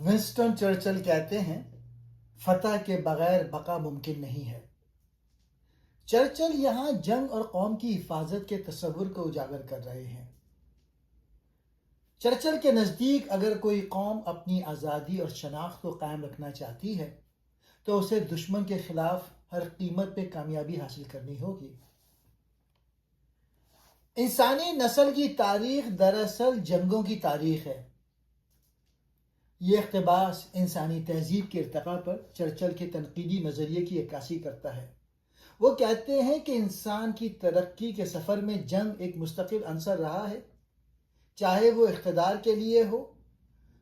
Winston Churchill کہتے ہیں فتح کے بغیر بقا ممکن نہیں ہے۔ چرچل یہاں جنگ اور قوم کی حفاظت کے تصور کو اجاگر کر رہے ہیں۔ چرچل کے نزدیک اگر کوئی قوم اپنی آزادی اور شناخت کو قائم رکھنا چاہتی ہے تو اسے دشمن کے خلاف ہر قیمت پہ کامیابی حاصل کرنی ہوگی۔ انسانی نسل کی تاریخ دراصل جنگوں کی تاریخ ہے۔ یہ اقتباس انسانی تہذیب کے ارتقاء پر چرچل کے تنقیدی نظریے کی عکاسی کرتا ہے۔ وہ کہتے ہیں کہ انسان کی ترقی کے سفر میں جنگ ایک مستقل عنصر رہا ہے، چاہے وہ اقتدار کے لیے ہو،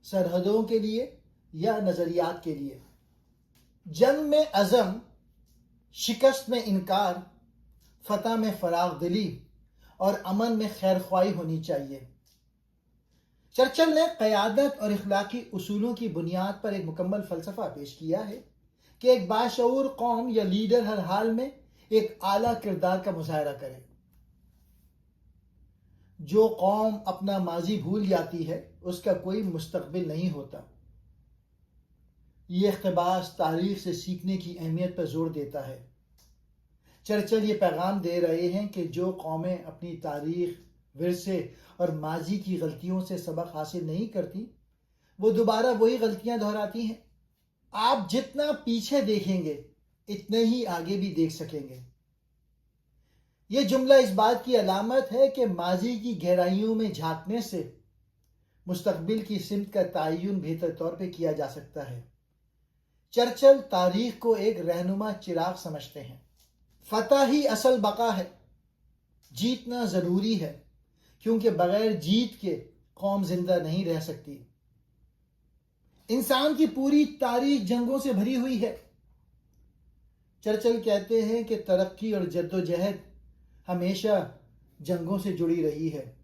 سرحدوں کے لیے یا نظریات کے لیے۔ جنگ میں عزم، شکست میں انکار، فتح میں فراغ دلی اور امن میں خیر خواہی ہونی چاہیے۔ چرچل نے قیادت اور اخلاقی اصولوں کی بنیاد پر ایک مکمل فلسفہ پیش کیا ہے کہ ایک باشعور قوم یا لیڈر ہر حال میں ایک اعلیٰ کردار کا مظاہرہ کرے۔ جو قوم اپنا ماضی بھول جاتی ہے اس کا کوئی مستقبل نہیں ہوتا۔ یہ اقتباس تاریخ سے سیکھنے کی اہمیت پر زور دیتا ہے۔ چرچل یہ پیغام دے رہے ہیں کہ جو قومیں اپنی تاریخ، ورثے اور ماضی کی غلطیوں سے سبق حاصل نہیں کرتی وہ دوبارہ وہی غلطیاں دہراتی ہیں۔ آپ جتنا پیچھے دیکھیں گے اتنے ہی آگے بھی دیکھ سکیں گے۔ یہ جملہ اس بات کی علامت ہے کہ ماضی کی گہرائیوں میں جھانکنے سے مستقبل کی سمت کا تعین بہتر طور پہ کیا جا سکتا ہے۔ چرچل تاریخ کو ایک رہنما چراغ سمجھتے ہیں۔ فتح ہی اصل بقا ہے۔ جیتنا ضروری ہے کیونکہ بغیر جیت کے قوم زندہ نہیں رہ سکتی۔ انسان کی پوری تاریخ جنگوں سے بھری ہوئی ہے۔ چرچل کہتے ہیں کہ ترقی اور جدوجہد ہمیشہ جنگوں سے جڑی رہی ہے۔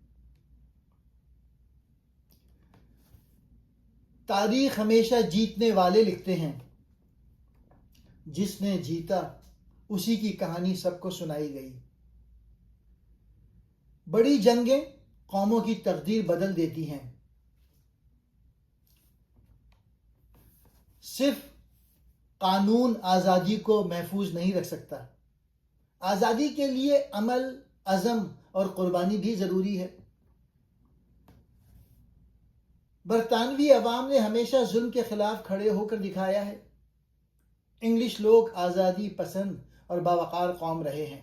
تاریخ ہمیشہ جیتنے والے لکھتے ہیں۔ جس نے جیتا اسی کی کہانی سب کو سنائی گئی۔ بڑی جنگیں قوموں کی تقدیر بدل دیتی ہیں۔ صرف قانون آزادی کو محفوظ نہیں رکھ سکتا۔ آزادی کے لیے عمل، عزم اور قربانی بھی ضروری ہے۔ برطانوی عوام نے ہمیشہ ظلم کے خلاف کھڑے ہو کر دکھایا ہے۔ انگلش لوگ آزادی پسند اور باوقار قوم رہے ہیں۔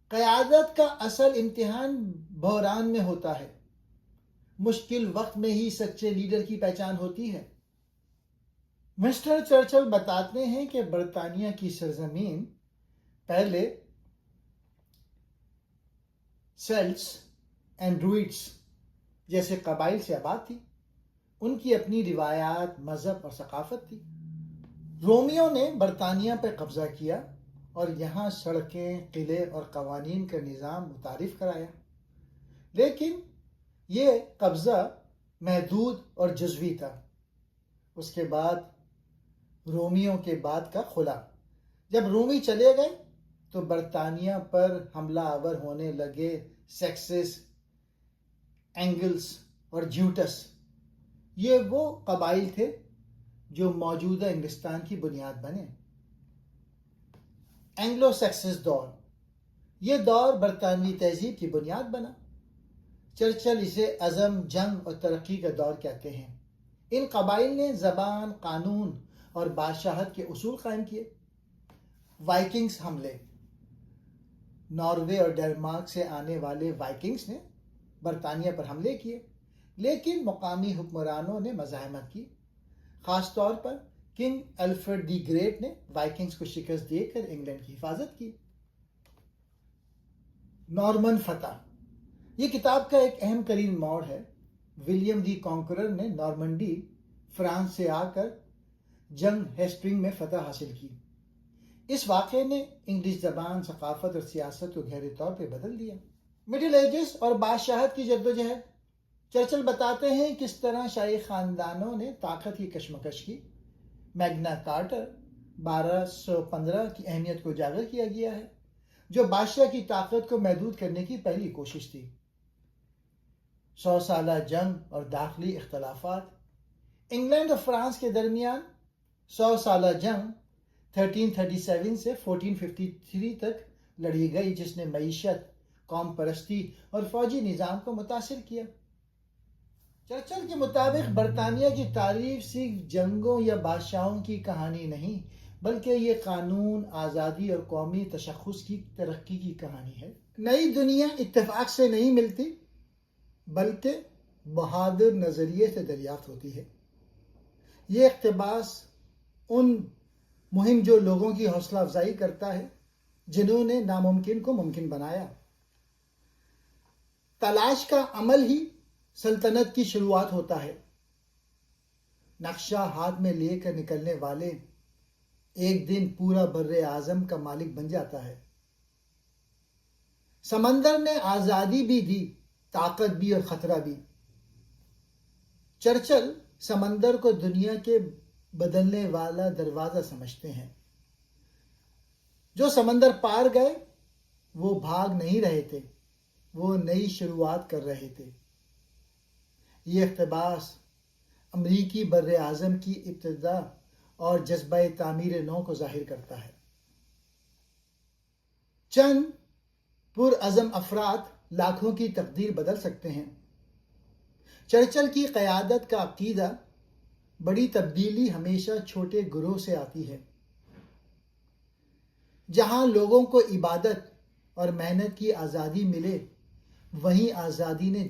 قیادت کا اصل امتحان بحران میں ہوتا ہے۔ مشکل وقت میں ہی سچے لیڈر کی پہچان ہوتی ہے۔ مسٹر چرچل بتاتے ہیں کہ برطانیہ کی سرزمین پہلے سیلٹس اینڈ ڈروئڈس جیسے قبائل سے آباد تھی۔ ان کی اپنی روایات، مذہب اور ثقافت تھی۔ رومیوں نے برطانیہ پر قبضہ کیا اور یہاں سڑکیں، قلعے اور قوانین کا نظام متعارف کرایا، لیکن یہ قبضہ محدود اور جزوی تھا۔ اس کے بعد رومیوں کے بعد کا خلا۔ جب رومی چلے گئے تو برطانیہ پر حملہ آور ہونے لگے سیکسس، اینگلس اور جیوٹس۔ یہ وہ قبائل تھے جو موجودہ انگلستان کی بنیاد بنے۔ اینگلو سیکسس دور، یہ دور برطانوی تہذیب کی بنیاد بنا۔ چرچل اسے عزم، جنگ اور ترقی کا دور کہتے ہیں۔ ان قبائل نے زبان، قانون اور بادشاہت کے اصول قائم کیے۔ وائکنگز حملے، ناروے اور ڈینمارک سے آنے والے وائکنگز نے برطانیہ پر حملے کیے، لیکن مقامی حکمرانوں نے مزاحمت کی۔ خاص طور پر کنگ الفریڈ دی گریٹ نے وائکنگز کو شکست دے کر انگلینڈ کی حفاظت کی۔ نارمن فتح، یہ کتاب کا ایک اہم ترین موڑ ہے۔ ولیم دی کانکرر نے نارمنڈی، فرانس سے آ کر جنگ ہیسٹنگ میں فتح حاصل کی۔ اس واقعے نے انگلش زبان، ثقافت اور سیاست کو گہرے طور پہ بدل دیا۔ مڈل ایجز اور بادشاہت کی جدوجہد، چرچل بتاتے ہیں کس طرح شاہی خاندانوں نے طاقت کی کشمکش کی۔ میگنا کارٹر 1215 کی اہمیت کو اجاگر کیا گیا ہے، جو بادشاہ کی طاقت کو محدود کرنے کی پہلی کوشش تھی۔ 100 سالہ جنگ اور داخلی اختلافات انگلینڈ اور فرانس کے درمیان 100 سالہ جنگ 1337 سے 1453 تک لڑی گئی، جس نے معیشت، قوم پرستی اور فوجی نظام کو متاثر کیا۔ چرچل کے مطابق برطانیہ کی تاریخ صرف جنگوں یا بادشاہوں کی کہانی نہیں، بلکہ یہ قانون، آزادی اور قومی تشخص کی ترقی کی کہانی ہے۔ نئی دنیا اتفاق سے نہیں ملتی، بلکہ بہادر نظریے سے دریافت ہوتی ہے۔ یہ اقتباس ان مہم جو لوگوں کی حوصلہ افزائی کرتا ہے، جنہوں نے ناممکن کو ممکن بنایا۔ تلاش کا عمل ہی سلطنت کی شروعات ہوتا ہے۔ نقشہ ہاتھ میں لے کر نکلنے والے ایک دن پورا بر اعظم کا مالک بن جاتا ہے۔ سمندر نے آزادی بھی دی، طاقت بھی اور خطرہ بھی۔ چرچل سمندر کو دنیا کے بدلنے والا دروازہ سمجھتے ہیں۔ جو سمندر پار گئے وہ بھاگ نہیں رہے تھے، وہ نئی شروعات کر رہے تھے۔ یہ اقتباس امریکی بر اعظم کی ابتدا اور جذبہ تعمیر نو کو ظاہر کرتا ہے۔ چند پرعزم افراد لاکھوں کی تقدیر بدل سکتے ہیں۔ چرچل کی قیادت کا عقیدہ بڑی تبدیلی ہمیشہ چھوٹے گروہ سے آتی ہے۔ جہاں لوگوں کو عبادت اور محنت کی آزادی ملے، وہیں آزادی نے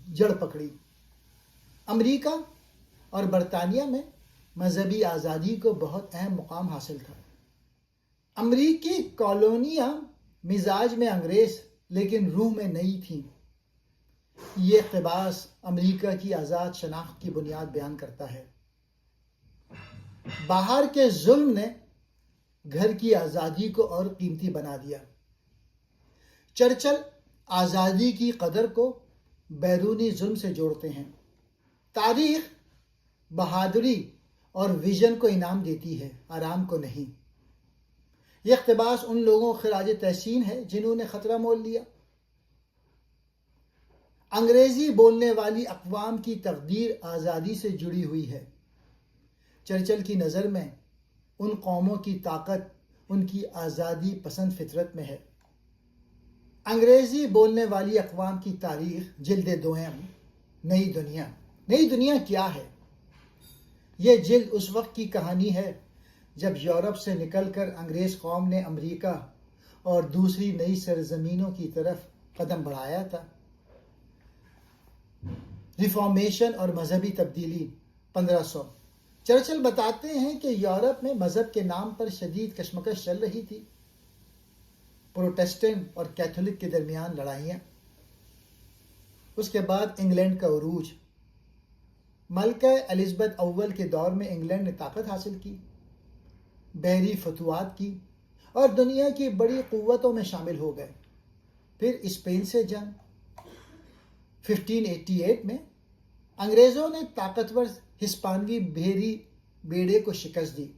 جڑ پکڑی۔ امریکہ اور برطانیہ میں مذہبی آزادی کو بہت اہم مقام حاصل تھا۔ امریکی کالونیاں مزاج میں انگریز لیکن روح میں نئی تھیں۔ یہ اقتباس امریکہ کی آزاد شناخت کی بنیاد بیان کرتا ہے۔ باہر کے ظلم نے گھر کی آزادی کو اور قیمتی بنا دیا۔ چرچل آزادی کی قدر کو بیرونی ظلم سے جوڑتے ہیں۔ تاریخ بہادری اور ویژن کو انعام دیتی ہے، آرام کو نہیں۔ یہ اقتباس ان لوگوں خراج تحسین ہے جنہوں نے خطرہ مول لیا۔ انگریزی بولنے والی اقوام کی تقدیر آزادی سے جڑی ہوئی ہے۔ چرچل کی نظر میں ان قوموں کی طاقت ان کی آزادی پسند فطرت میں ہے۔ انگریزی بولنے والی اقوام کی تاریخ، جلد دوم، نئی دنیا۔ نئی دنیا کیا ہے؟ یہ جلد اس وقت کی کہانی ہے جب یورپ سے نکل کر انگریز قوم نے امریکہ اور دوسری نئی سرزمینوں کی طرف قدم بڑھایا تھا۔ ریفارمیشن اور مذہبی تبدیلی 1500۔ چرچل بتاتے ہیں کہ یورپ میں مذہب کے نام پر شدید کشمکش چل رہی تھی۔ پروٹسٹنٹ اور کیتھولک کے درمیان لڑائیاں۔ اس کے بعد انگلینڈ کا عروج۔ ملکہ الزبتھ اول کے دور میں انگلینڈ نے طاقت حاصل کی، بحری فتوحات کی اور دنیا کی بڑی قوتوں میں شامل ہو گئے۔ پھر اسپین سے جنگ۔ 1588 میں انگریزوں نے طاقتور ہسپانوی بحری بیڑے کو شکست دی۔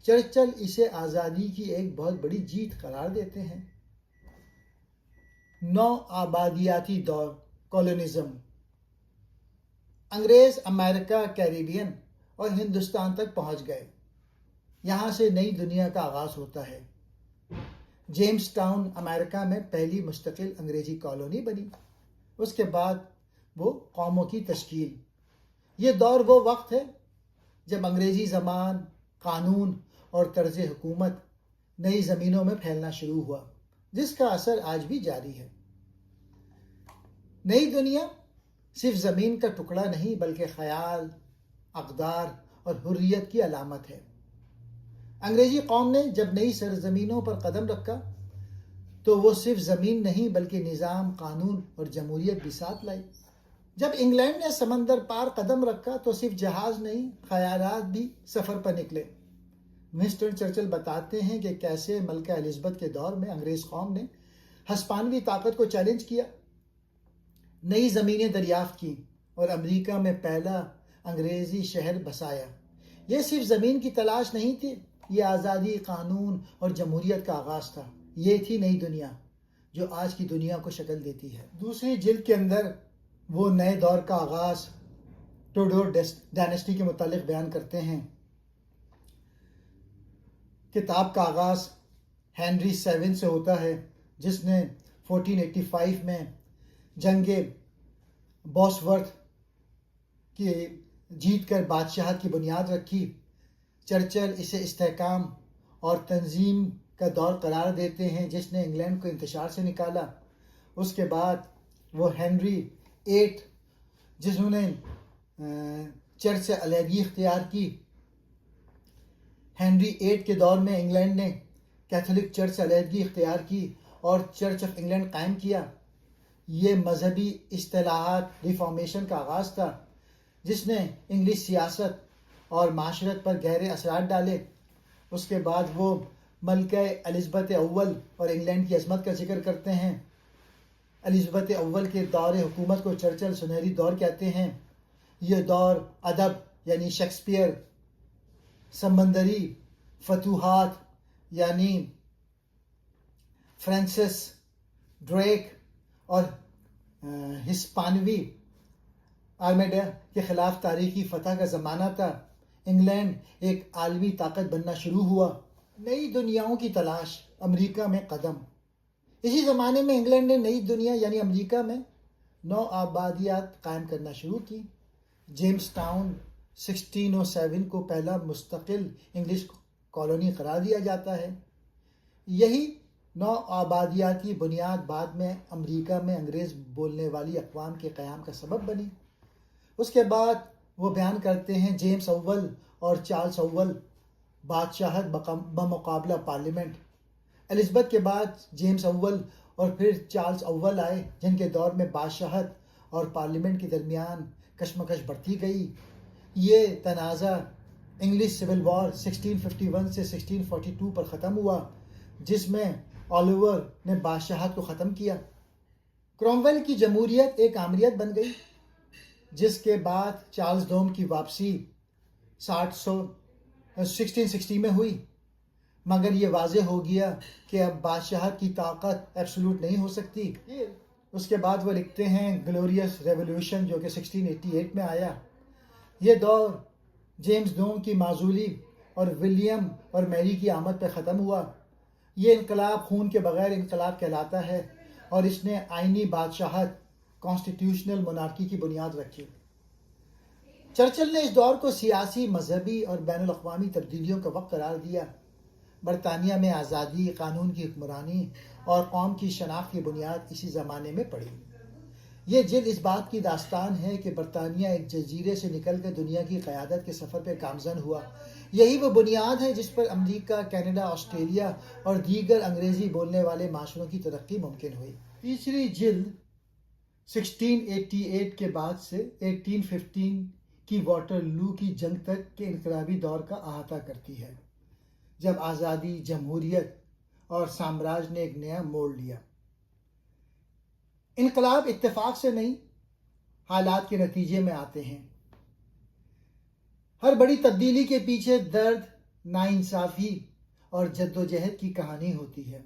چرچل اسے آزادی کی ایک بہت بڑی جیت قرار دیتے ہیں۔ نو آبادیاتی دور، کولونزم۔ انگریز امریکہ، کیریبین اور ہندوستان تک پہنچ گئے۔ یہاں سے نئی دنیا کا آغاز ہوتا ہے۔ جیمز ٹاؤن امریکہ میں پہلی مستقل انگریزی کالونی بنی۔ اس کے بعد وہ قوموں کی تشکیل۔ یہ دور وہ وقت ہے جب انگریزی زبان، قانون اور طرز حکومت نئی زمینوں میں پھیلنا شروع ہوا، جس کا اثر آج بھی جاری ہے۔ نئی دنیا صرف زمین کا ٹکڑا نہیں بلکہ خیال، اقدار اور حریت کی علامت ہے۔ انگریزی قوم نے جب نئی سرزمینوں پر قدم رکھا تو وہ صرف زمین نہیں بلکہ نظام، قانون اور جمہوریت بھی ساتھ لائی۔ جب انگلینڈ نے سمندر پار قدم رکھا تو صرف جہاز نہیں، خیالات بھی سفر پر نکلے۔ ونسٹن چرچل بتاتے ہیں کہ کیسے ملکہ الزبتھ کے دور میں انگریز قوم نے ہسپانوی طاقت کو چیلنج کیا، نئی زمینیں دریافت کی اور امریکہ میں پہلا انگریزی شہر بسایا۔ یہ صرف زمین کی تلاش نہیں تھی، یہ آزادی، قانون اور جمہوریت کا آغاز تھا۔ یہ تھی نئی دنیا جو آج کی دنیا کو شکل دیتی ہے۔ دوسری جلد کے اندر وہ نئے دور کا آغاز ٹوڈور ڈائنسٹی کے متعلق بیان کرتے ہیں۔ کتاب کا آغاز ہینری سیون سے ہوتا ہے، جس نے 1485 میں جنگ بوسورتھ کی جیت کر بادشاہت کی بنیاد رکھی۔ چرچل اسے استحکام اور تنظیم کا دور قرار دیتے ہیں جس نے انگلینڈ کو انتشار سے نکالا۔ اس کے بعد وہ ہنری ایٹ، جنہوں نے چرچ سے علیحدگی اختیار کی۔ ہنری ایٹ کے دور میں انگلینڈ نے کیتھولک چرچ سے علیحدگی اختیار کی اور چرچ آف انگلینڈ قائم کیا۔ یہ مذہبی اصطلاحات ریفارمیشن کا آغاز تھا، جس نے انگلش سیاست اور معاشرت پر گہرے اثرات ڈالے۔ اس کے بعد وہ ملکہ الزبتھ اول اور انگلینڈ کی عظمت کا ذکر کرتے ہیں۔ الزبتھ اول کے دور حکومت کو چرچل سنہری دور کہتے ہیں۔ یہ دور ادب یعنی شیکسپیئر، سمندری فتوحات یعنی فرانسس ڈریک اور ہسپانوی آرمیڈا کے خلاف تاریخی فتح کا زمانہ تھا۔ انگلینڈ ایک عالمی طاقت بننا شروع ہوا۔ نئی دنیاؤں کی تلاش، امریکہ میں قدم۔ اسی زمانے میں انگلینڈ نے نئی دنیا یعنی امریکہ میں نو آبادیات قائم کرنا شروع کی۔ جیمز ٹاؤن 1607 کو پہلا مستقل انگلش کالونی قرار دیا جاتا ہے۔ یہی نو آبادیاتی بنیاد بعد میں امریکہ میں انگریز بولنے والی اقوام کے قیام کا سبب بنی۔ اس کے بعد وہ بیان کرتے ہیں جیمز اول اور چارلز اول بادشاہت بمقابلہ پارلیمنٹ۔ الزبتھ کے بعد جیمز اول اور پھر چارلز اول آئے، جن کے دور میں بادشاہت اور پارلیمنٹ کے درمیان کشمکش بڑھتی گئی۔ یہ تنازع انگلش سول وار 1651 سے 1642 پر ختم ہوا، جس میں اولیور نے بادشاہت کو ختم کیا۔ کرومویل کی جمہوریت ایک آمریت بن گئی، جس کے بعد چارلز دوم کی واپسی 1660 میں ہوئی، مگر یہ واضح ہو گیا کہ اب بادشاہت کی طاقت ایبسولوٹ نہیں ہو سکتی۔ اس کے بعد وہ لکھتے ہیں گلوریس ریولوشن، جو کہ 1688 میں آیا۔ یہ دور جیمز دوم کی معزولی اور ولیم اور میری کی آمد پہ ختم ہوا۔ یہ انقلاب خون کے بغیر انقلاب کہلاتا ہے اور اس نے آئینی بادشاہت کانسٹیٹیوشنل مونارکی کی بنیاد رکھی۔ چرچل نے اس دور کو سیاسی، مذہبی اور بین الاقوامی تبدیلیوں کا وقت قرار دیا۔ برطانیہ میں آزادی، قانون کی حکمرانی اور قوم کی شناخت کی بنیاد اسی زمانے میں پڑی۔ یہ جلد اس بات کی داستان ہے کہ برطانیہ ایک جزیرے سے نکل کر دنیا کی قیادت کے سفر پہ گامزن ہوا۔ یہی وہ بنیاد ہے جس پر امریکہ، کینیڈا، آسٹریلیا اور دیگر انگریزی بولنے والے معاشروں کی ترقی ممکن ہوئی۔ تیسری جلد 1688 کے بعد سے 1815 کی واٹر لو کی جنگ تک کے انقلابی دور کا احاطہ کرتی ہے، جب آزادی، جمہوریت اور سامراج نے ایک نیا موڑ لیا۔ انقلاب اتفاق سے نہیں، حالات کے نتیجے میں آتے ہیں۔ ہر بڑی تبدیلی کے پیچھے درد، ناانصافی اور جدوجہد کی کہانی ہوتی ہے۔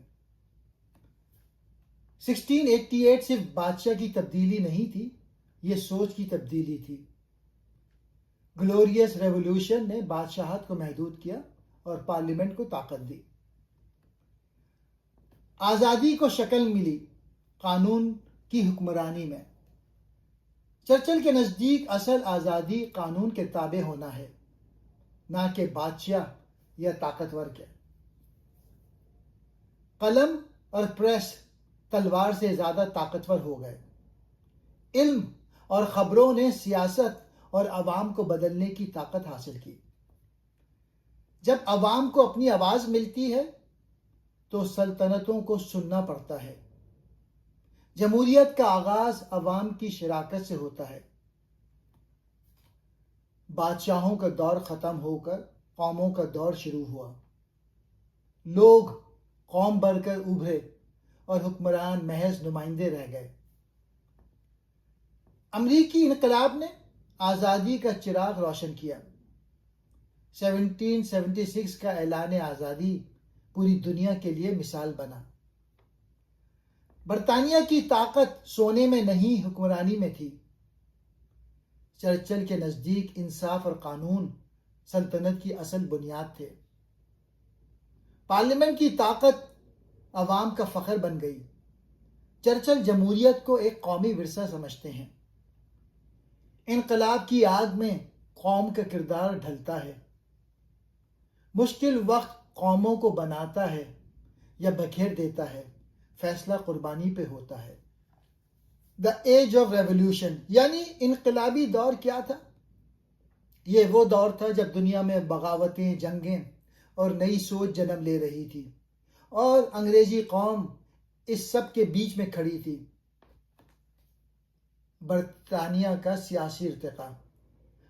1688 صرف بادشاہ کی تبدیلی نہیں تھی، یہ سوچ کی تبدیلی تھی۔ گلوریس ریولوشن نے بادشاہت کو محدود کیا اور پارلیمنٹ کو طاقت دی۔ آزادی کو شکل ملی قانون کی حکمرانی میں۔ چرچل کے نزدیک اصل آزادی قانون کے تابع ہونا ہے، نہ کہ بادشاہ یا طاقتور کے۔ قلم اور پریس تلوار سے زیادہ طاقتور ہو گئے۔ علم اور خبروں نے سیاست اور عوام کو بدلنے کی طاقت حاصل کی۔ جب عوام کو اپنی آواز ملتی ہے تو سلطنتوں کو سننا پڑتا ہے۔ جمہوریت کا آغاز عوام کی شراکت سے ہوتا ہے۔ بادشاہوں کا دور ختم ہو کر قوموں کا دور شروع ہوا۔ لوگ قوم بن کر ابھرے اور حکمران محض نمائندے رہ گئے۔ امریکی انقلاب نے آزادی کا چراغ روشن کیا۔ 1776 کا اعلان آزادی پوری دنیا کے لیے مثال بنا۔ برطانیہ کی طاقت سونے میں نہیں، حکمرانی میں تھی۔ چرچل کے نزدیک انصاف اور قانون سلطنت کی اصل بنیاد تھے۔ پارلیمنٹ کی طاقت عوام کا فخر بن گئی۔ چرچل جمہوریت کو ایک قومی ورثہ سمجھتے ہیں۔ انقلاب کی آگ میں قوم کا کردار ڈھلتا ہے۔ مشکل وقت قوموں کو بناتا ہے یا بکھیر دیتا ہے، فیصلہ قربانی پہ ہوتا ہے۔ دا ایج آف ریولیوشن یعنی انقلابی دور کیا تھا؟ یہ وہ دور تھا جب دنیا میں بغاوتیں، جنگیں اور نئی سوچ جنم لے رہی تھی، اور انگریزی قوم اس سب کے بیچ میں کھڑی تھی۔ برطانیہ کا سیاسی ارتقاء۔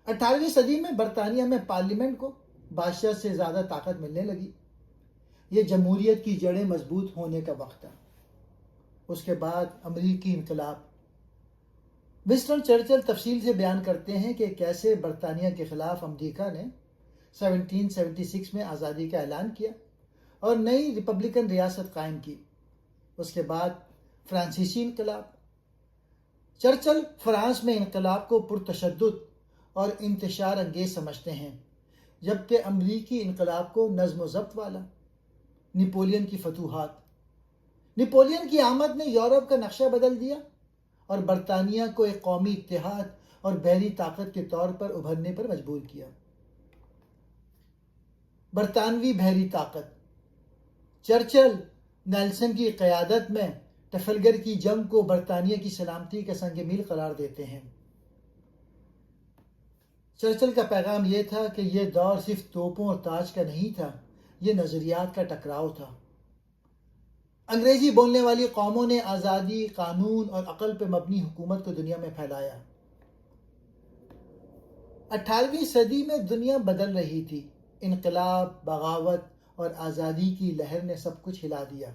18ویں صدی میں برطانیہ میں پارلیمنٹ کو بادشاہ سے زیادہ طاقت ملنے لگی۔ یہ جمہوریت کی جڑیں مضبوط ہونے کا وقت تھا۔ اس کے بعد امریکی انقلاب۔ ونسٹن چرچل تفصیل سے بیان کرتے ہیں کہ کیسے برطانیہ کے خلاف امریکہ نے 1776 میں آزادی کا اعلان کیا اور نئی ریپبلکن ریاست قائم کی۔ اس کے بعد فرانسیسی انقلاب۔ چرچل فرانس میں انقلاب کو پرتشدد اور انتشار انگیز سمجھتے ہیں، جبکہ امریکی انقلاب کو نظم و ضبط والا۔ نپولین کی فتوحات۔ نپولین کی آمد نے یورپ کا نقشہ بدل دیا اور برطانیہ کو ایک قومی اتحاد اور بحری طاقت کے طور پر ابھرنے پر مجبور کیا۔ برطانوی بحری طاقت۔ چرچل نیلسن کی قیادت میں ٹرفلگر کی جنگ کو برطانیہ کی سلامتی کا سنگ میل قرار دیتے ہیں۔ چرچل کا پیغام یہ تھا کہ یہ دور صرف توپوں اور تاج کا نہیں تھا، یہ نظریات کا ٹکراؤ تھا۔ انگریزی بولنے والی قوموں نے آزادی، قانون اور عقل پر مبنی حکومت کو دنیا میں پھیلایا۔ 18ویں صدی میں دنیا بدل رہی تھی۔ انقلاب، بغاوت اور آزادی کی لہر نے سب کچھ ہلا دیا۔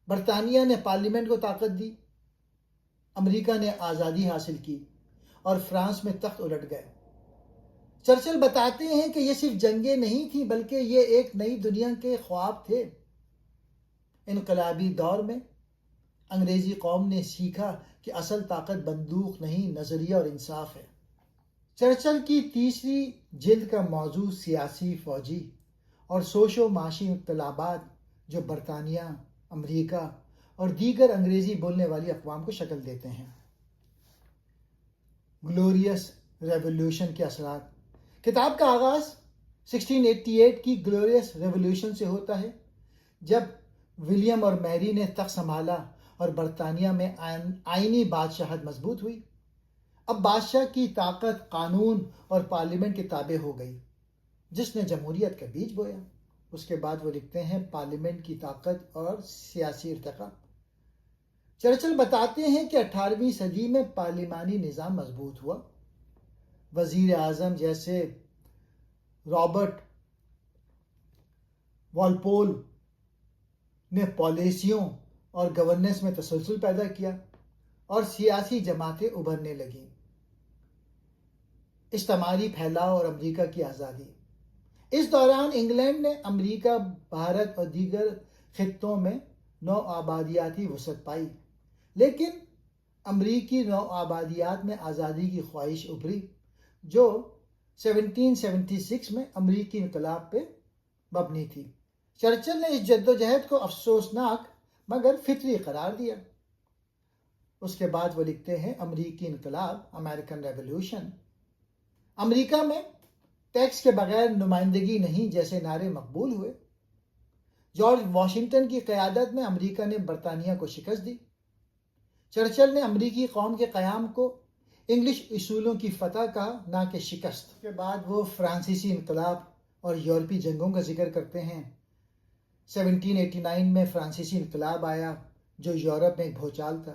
برطانیہ نے پارلیمنٹ کو طاقت دی، امریکہ نے آزادی حاصل کی اور فرانس میں تخت الٹ گئے۔ چرچل بتاتے ہیں کہ یہ صرف جنگیں نہیں تھیں بلکہ یہ ایک نئی دنیا کے خواب تھے۔ انقلابی دور میں انگریزی قوم نے سیکھا کہ اصل طاقت بندوق نہیں، نظریہ اور انصاف ہے۔ چرچل کی تیسری جلد کا موضوع سیاسی، فوجی اور سوشو معاشی انقلابات جو برطانیہ، امریکہ اور دیگر انگریزی بولنے والی اقوام کو شکل دیتے ہیں۔ گلوریس ریولوشن کے اثرات۔ کتاب کا آغاز 1688 کی گلوریس ریولوشن سے ہوتا ہے، جب ولیم اور میری نے تخت سنبھالا اور برطانیہ میں آئینی بادشاہت مضبوط ہوئی۔ اب بادشاہ کی طاقت قانون اور پارلیمنٹ کے تابع ہو گئی، جس نے جمہوریت کا بیج بویا۔ اس کے بعد وہ لکھتے ہیں پارلیمنٹ کی طاقت اور سیاسی ارتقاء۔ چرچل بتاتے ہیں کہ 18ویں صدی میں پارلیمانی نظام مضبوط ہوا۔ وزیر اعظم جیسے رابرٹ والپول نے پالیسیوں اور گورننس میں تسلسل پیدا کیا اور سیاسی جماعتیں ابھرنے لگیں۔ استعماری پھیلاؤ اور امریکہ کی آزادی۔ اس دوران انگلینڈ نے امریکہ، بھارت اور دیگر خطوں میں نو آبادیاتی وسعت پائی، لیکن امریکی نو آبادیات میں آزادی کی خواہش ابھری جو 1776 میں امریکی انقلاب پہ مبنی تھی۔ چرچل نے اس جدوجہد کو افسوسناک مگر فطری قرار دیا۔ اس کے بعد وہ لکھتے ہیں امریکی انقلاب، امریکن ریولوشن۔ امریکہ میں ٹیکس کے بغیر نمائندگی نہیں جیسے نعرے مقبول ہوئے۔ جارج واشنگٹن کی قیادت میں امریکہ نے برطانیہ کو شکست دی۔ چرچل نے امریکی قوم کے قیام کو انگلش اصولوں کی فتح کہا، نہ کہ شکست۔ اس کے بعد وہ فرانسیسی انقلاب اور یورپی جنگوں کا ذکر کرتے ہیں۔ 1789 میں فرانسیسی انقلاب آیا جو یورپ میں ایک بھوچال تھا۔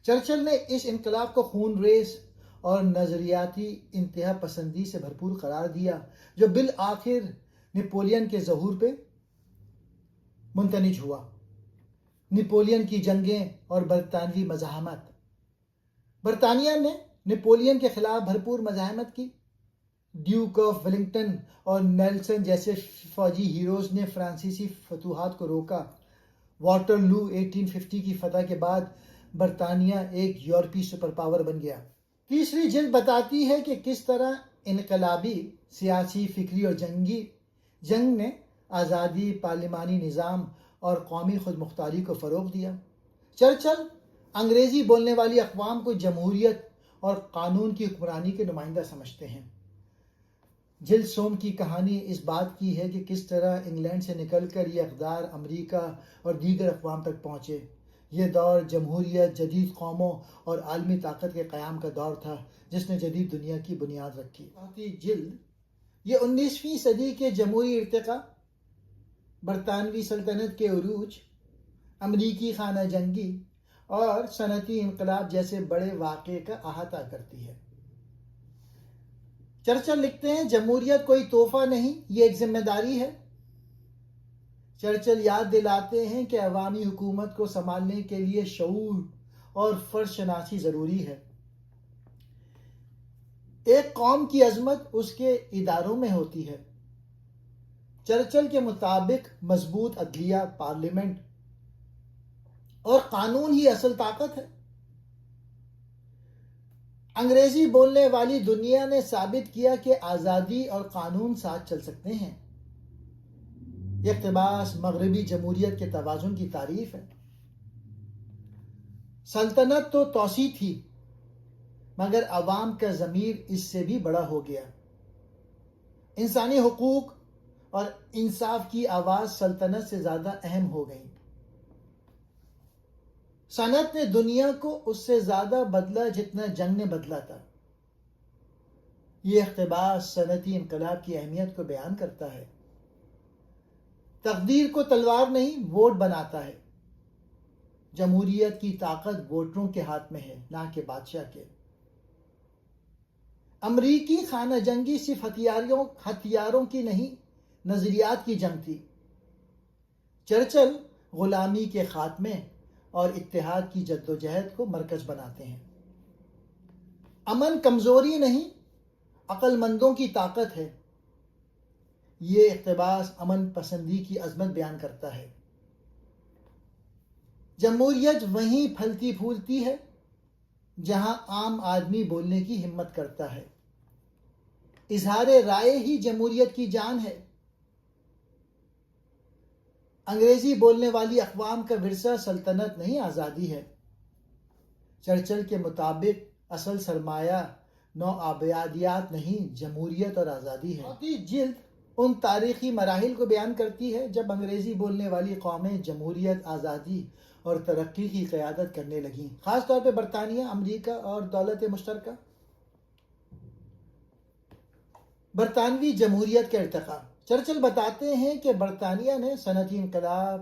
چرچل نے اس انقلاب کو خون ریز اور نظریاتی انتہا پسندی سے بھرپور قرار دیا جو بالآخر نپولین کے ظہور پہ منتج ہوا۔ نپولین کی جنگیں اور برطانوی مزاحمت۔ برطانیہ نے نپولین کے خلاف بھرپور مزاحمت کی۔ ڈیوک آف ویلنگٹن اور نیلسن جیسے فوجی ہیروز نے فرانسیسی فتوحات کو روکا۔ واٹر لو 1850 کی فتح کے بعد برطانیہ ایک یورپی سپر پاور بن گیا۔ تیسری جلد بتاتی ہے کہ کس طرح انقلابی سیاسی فکری اور جنگ نے آزادی، پارلیمانی نظام اور قومی خود مختاری کو فروغ دیا۔ چرچل انگریزی بولنے والی اقوام کو جمہوریت اور قانون کی حکمرانی کے نمائندہ سمجھتے ہیں۔ جلد سوم کی کہانی اس بات کی ہے کہ کس طرح انگلینڈ سے نکل کر یہ اقدار امریکہ اور دیگر اقوام تک پہنچے۔ یہ دور جمہوریت، جدید قوموں اور عالمی طاقت کے قیام کا دور تھا جس نے جدید دنیا کی بنیاد رکھی۔ چوتھی جلد یہ 19ویں صدی کے جمہوری ارتقاء، برطانوی سلطنت کے عروج، امریکی خانہ جنگی اور صنعتی انقلاب جیسے بڑے واقعے کا احاطہ کرتی ہے۔ چرچل لکھتے ہیں جمہوریت کوئی تحفہ نہیں، یہ ایک ذمہ داری ہے۔ چرچل یاد دلاتے ہیں کہ عوامی حکومت کو سنبھالنے کے لیے شعور اور فرض شناسی ضروری ہے۔ ایک قوم کی عظمت اس کے اداروں میں ہوتی ہے۔ چرچل کے مطابق مضبوط عدلیہ، پارلیمنٹ اور قانون ہی اصل طاقت ہے۔ انگریزی بولنے والی دنیا نے ثابت کیا کہ آزادی اور قانون ساتھ چل سکتے ہیں۔ یہ اقتباس مغربی جمہوریت کے توازن کی تعریف ہے۔ سلطنت تو توسیع تھی، مگر عوام کا ضمیر اس سے بھی بڑا ہو گیا۔ انسانی حقوق اور انصاف کی آواز سلطنت سے زیادہ اہم ہو گئی۔ صنعت نے دنیا کو اس سے زیادہ بدلا جتنا جنگ نے بدلا تھا۔ یہ اقتباس صنعتی انقلاب کی اہمیت کو بیان کرتا ہے۔ تقدیر کو تلوار نہیں، ووٹ بناتا ہے۔ جمہوریت کی طاقت ووٹروں کے ہاتھ میں ہے، نہ کہ بادشاہ کے۔ امریکی خانہ جنگی صرف ہتھیاروں کی نہیں، نظریات کی جنگ تھی۔ چرچل غلامی کے خاتمے اور اتحاد کی جدوجہد کو مرکز بناتے ہیں۔ امن کمزوری نہیں، عقل مندوں کی طاقت ہے۔ یہ اقتباس امن پسندی کی عظمت بیان کرتا ہے۔ جمہوریت وہیں پھلتی پھولتی ہے جہاں عام آدمی بولنے کی ہمت کرتا ہے۔ اظہار رائے ہی جمہوریت کی جان ہے۔ انگریزی بولنے والی اقوام کا ورثہ سلطنت نہیں، آزادی ہے۔ چرچل کے مطابق اصل سرمایہ نوآبادیات نہیں، جمہوریت اور آزادی ہے۔ چوتھی جلد ان تاریخی مراحل کو بیان کرتی ہے جب انگریزی بولنے والی قومیں جمہوریت، آزادی اور ترقی کی قیادت کرنے لگیں، خاص طور پہ برطانیہ، امریکہ اور دولت مشترکہ۔ برطانوی جمہوریت کا ارتقاء۔ چرچل بتاتے ہیں کہ برطانیہ نے صنعتی انقلاب،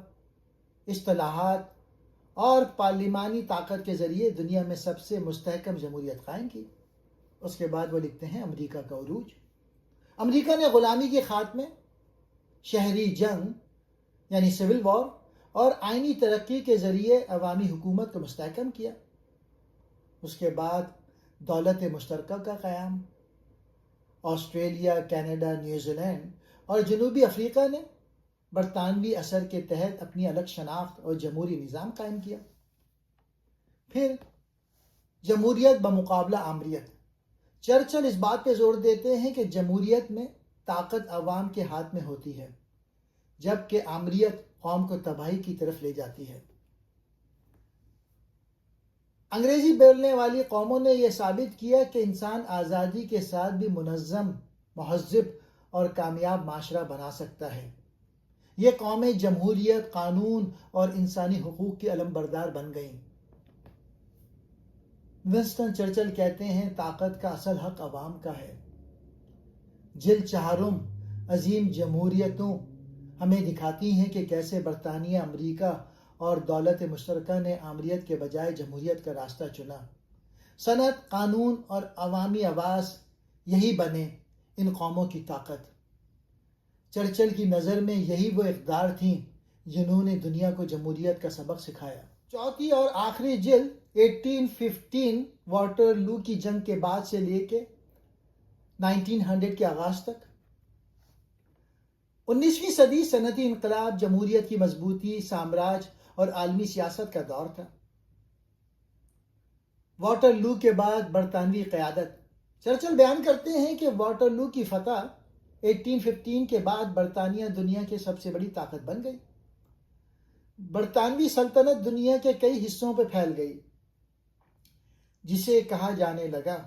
اصلاحات اور پارلیمانی طاقت کے ذریعے دنیا میں سب سے مستحکم جمہوریت قائم کی۔ اس کے بعد وہ لکھتے ہیں امریکہ کا عروج۔ امریکہ نے غلامی کے خاتمے، شہری جنگ یعنی سول وار اور آئینی ترقی کے ذریعے عوامی حکومت کو مستحکم کیا۔ اس کے بعد دولت مشترکہ کا قیام۔ آسٹریلیا، کینیڈا، نیوزی لینڈ اور جنوبی افریقہ نے برطانوی اثر کے تحت اپنی الگ شناخت اور جمہوری نظام قائم کیا۔ پھر جمہوریت بمقابلہ آمریت۔ چرچل اس بات پہ زور دیتے ہیں کہ جمہوریت میں طاقت عوام کے ہاتھ میں ہوتی ہے، جبکہ آمریت قوم کو تباہی کی طرف لے جاتی ہے۔ انگریزی بولنے والی قوموں نے یہ ثابت کیا کہ انسان آزادی کے ساتھ بھی منظم، مہذب اور کامیاب معاشرہ بنا سکتا ہے۔ یہ قومیں جمہوریت، قانون اور انسانی حقوق کی علمبردار بن گئیں۔ ونسٹن چرچل کہتے ہیں طاقت کا اصل حق عوام کا ہے۔ جلد چہارم عظیم جمہوریتوں ہمیں دکھاتی ہیں کہ کیسے برطانیہ، امریکہ اور دولت مشترکہ نے آمریت کے بجائے جمہوریت کا راستہ چنا۔ صنعت، قانون اور عوامی آواز یہی بنے ان قوموں کی طاقت۔ چرچل کی نظر میں یہی وہ اقدار تھیں جنہوں نے دنیا کو جمہوریت کا سبق سکھایا۔ چوتھی اور آخری جلد 1815 واٹر لو کی جنگ کے بعد سے لے کے 1900 کے آغاز تک۔ 19ویں صدی صنعتی انقلاب، جمہوریت کی مضبوطی، سامراج اور عالمی سیاست کا دور تھا۔ واٹرلو کے بعد برطانوی قیادت. چرچل بیان کرتے ہیں کہ واٹرلو کی فتح 1815 کے بعد برطانیہ دنیا کی سب سے بڑی طاقت بن گئی. برطانوی سلطنت دنیا کے کئی حصوں پہ پھیل گئی، جسے کہا جانے لگا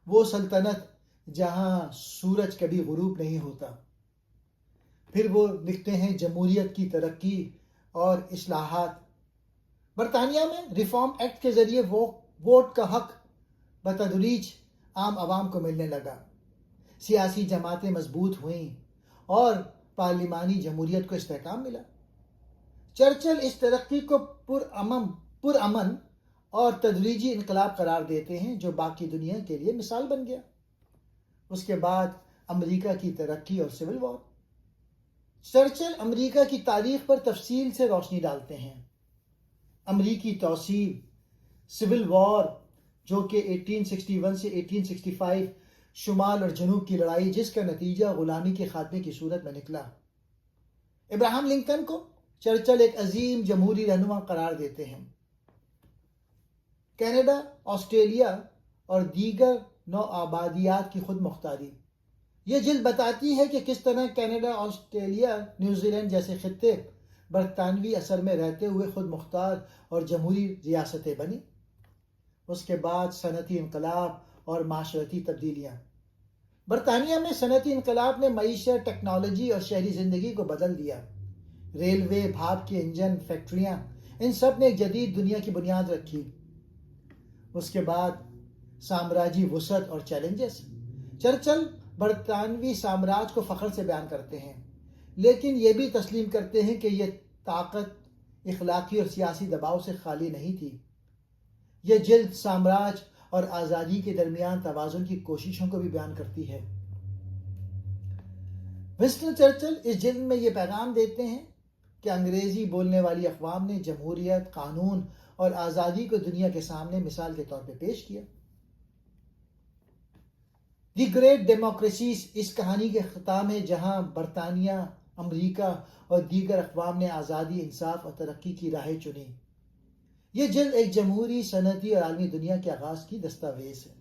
وہ سلطنت جہاں سورج کبھی غروب نہیں ہوتا. پھر وہ لکھتے ہیں جمہوریت کی ترقی اور اصلاحات. برطانیہ میں ریفارم ایکٹ کے ذریعے ووٹ کا حق بتدریج عام عوام کو ملنے لگا. سیاسی جماعتیں مضبوط ہوئیں اور پارلیمانی جمہوریت کو استحکام ملا. چرچل اس ترقی کو پرامن اور تدریجی انقلاب قرار دیتے ہیں جو باقی دنیا کے لیے مثال بن گیا. اس کے بعد امریکہ کی ترقی اور سول وار. چرچل امریکہ کی تاریخ پر تفصیل سے روشنی ڈالتے ہیں. امریکی توسیع، سول وار جو کہ 1861 سے 1865 شمال اور جنوب کی لڑائی جس کا نتیجہ غلامی کے خاتمے کی صورت میں نکلا. ابراہم لنکن کو چرچل ایک عظیم جمہوری رہنما قرار دیتے ہیں. کینیڈا، آسٹریلیا اور دیگر نو آبادیات کی خود مختاری. یہ جلد بتاتی ہے کہ کس طرح کینیڈا، آسٹریلیا، نیوزی لینڈ جیسے خطے برطانوی اثر میں رہتے ہوئے خود مختار اور جمہوری ریاستیں بنی. اس کے بعد صنعتی انقلاب اور معاشرتی تبدیلیاں. برطانیہ میں صنعتی انقلاب نے معیشت، ٹیکنالوجی اور شہری زندگی کو بدل دیا. ریلوے، بھاپ کے انجن، فیکٹریاں، ان سب نے ایک جدید دنیا کی بنیاد رکھی. اس کے بعد سامراجی وسعت اور چیلنجز. چرچل برطانوی سامراج کو فخر سے بیان کرتے ہیں، لیکن یہ بھی تسلیم کرتے ہیں کہ یہ طاقت اخلاقی اور سیاسی دباؤ سے خالی نہیں تھی. یہ جلد سامراج اور آزادی کے درمیان توازن کی کوششوں کو بھی بیان کرتی ہے. ونسٹن چرچل اس جلد میں یہ پیغام دیتے ہیں کہ انگریزی بولنے والی اقوام نے جمہوریت، قانون اور آزادی کو دنیا کے سامنے مثال کے طور پہ پیش کیا. دی گریٹ ڈیموکریسیز اس کہانی کے ختام ہے جہاں برطانیہ، امریکہ اور دیگر اقوام نے آزادی، انصاف اور ترقی کی راہیں چنی. یہ جلد ایک جمہوری، صنعتی اور عالمی دنیا کے آغاز کی دستاویز ہے.